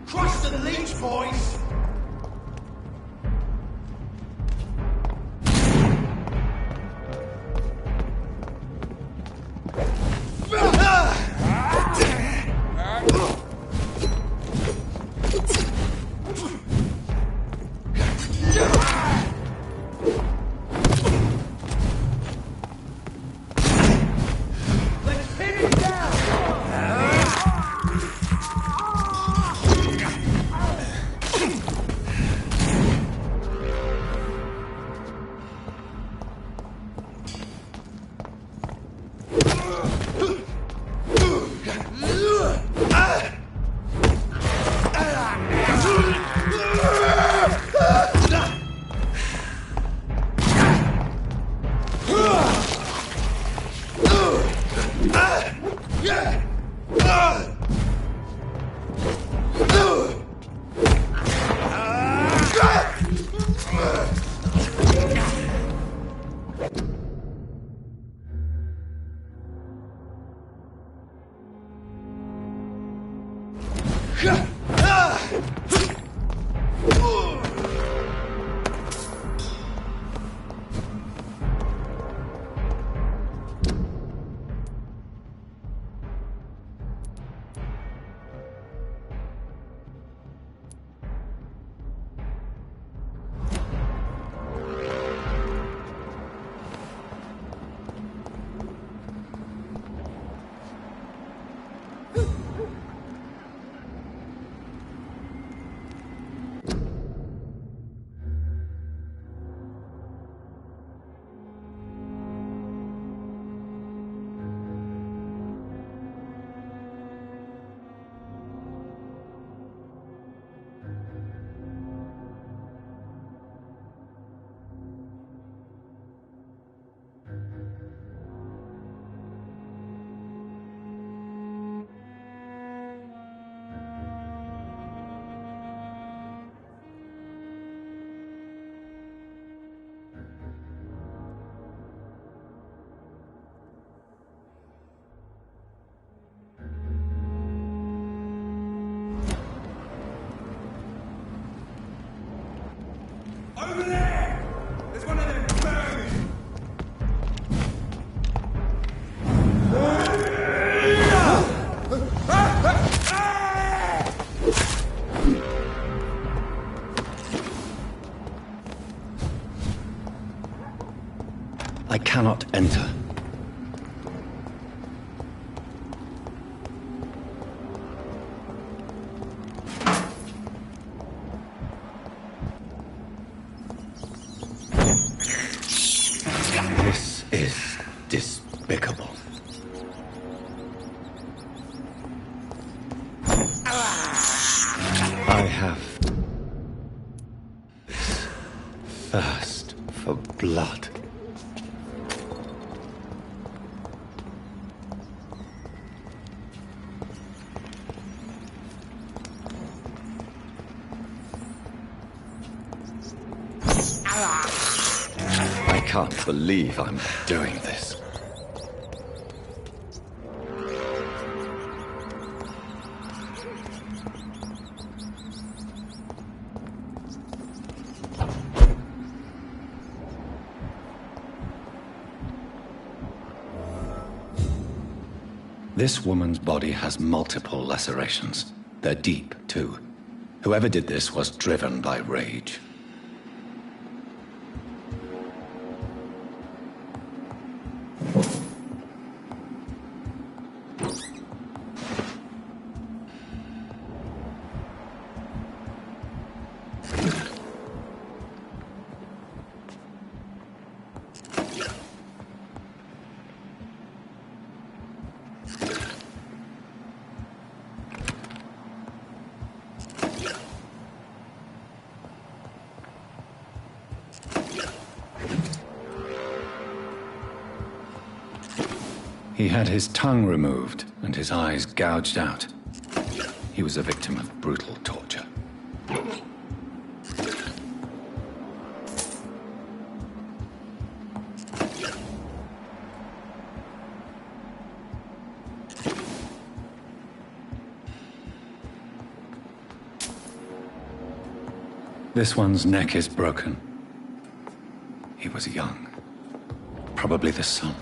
Cross the leech, boys! Let's pin it down! I cannot enter. This is despicable. I have this thirst for blood. I can't believe I'm doing this. This woman's body has multiple lacerations. They're deep, too. Whoever did this was driven by rage. He had his tongue removed and his eyes gouged out. He was a victim of brutal torture. This one's neck is broken. He was young. Probably the son.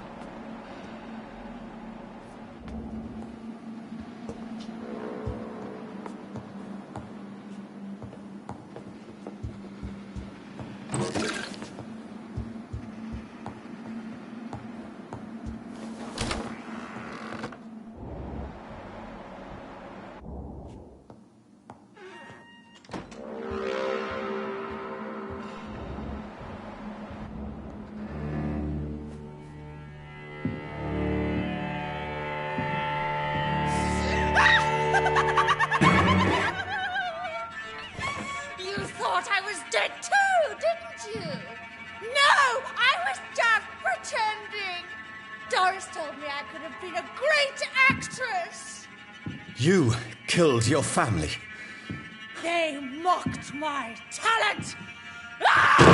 You thought I was dead too, didn't you? No, I was just pretending. Doris told me I could have been a great actress. You killed your family. They mocked my talent. Ah!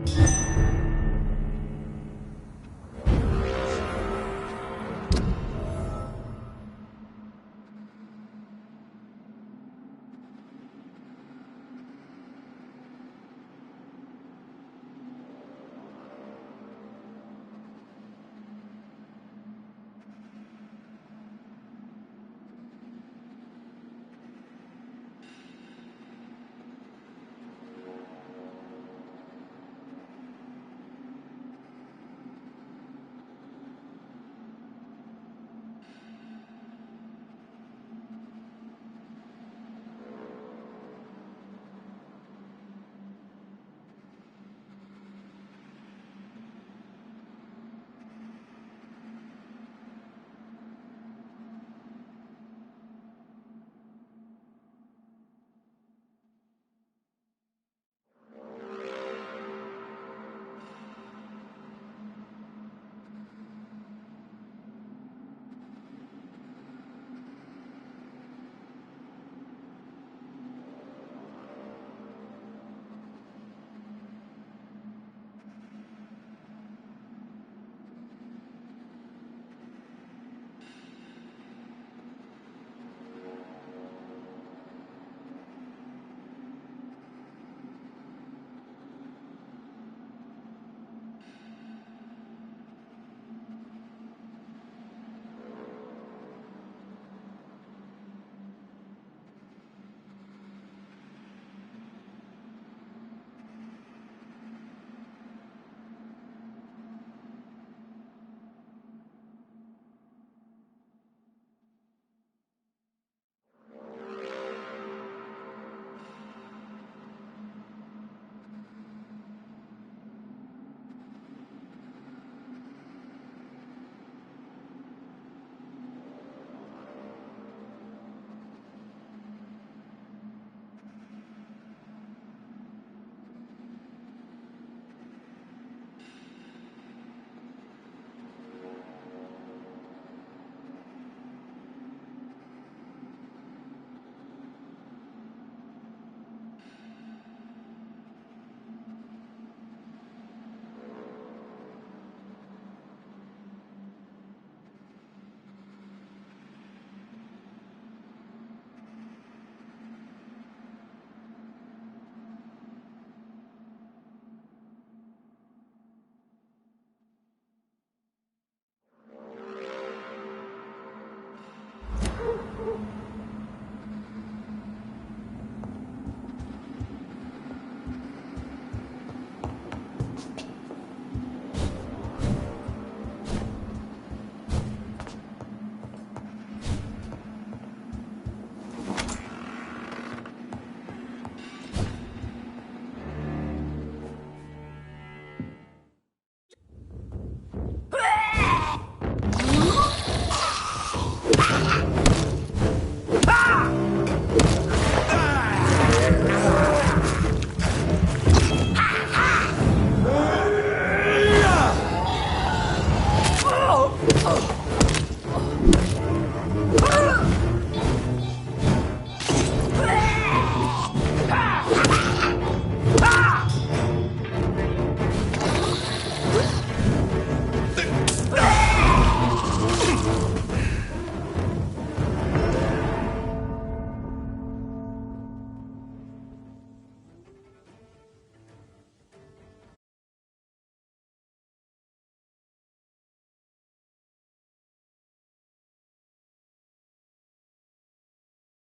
Vampyr.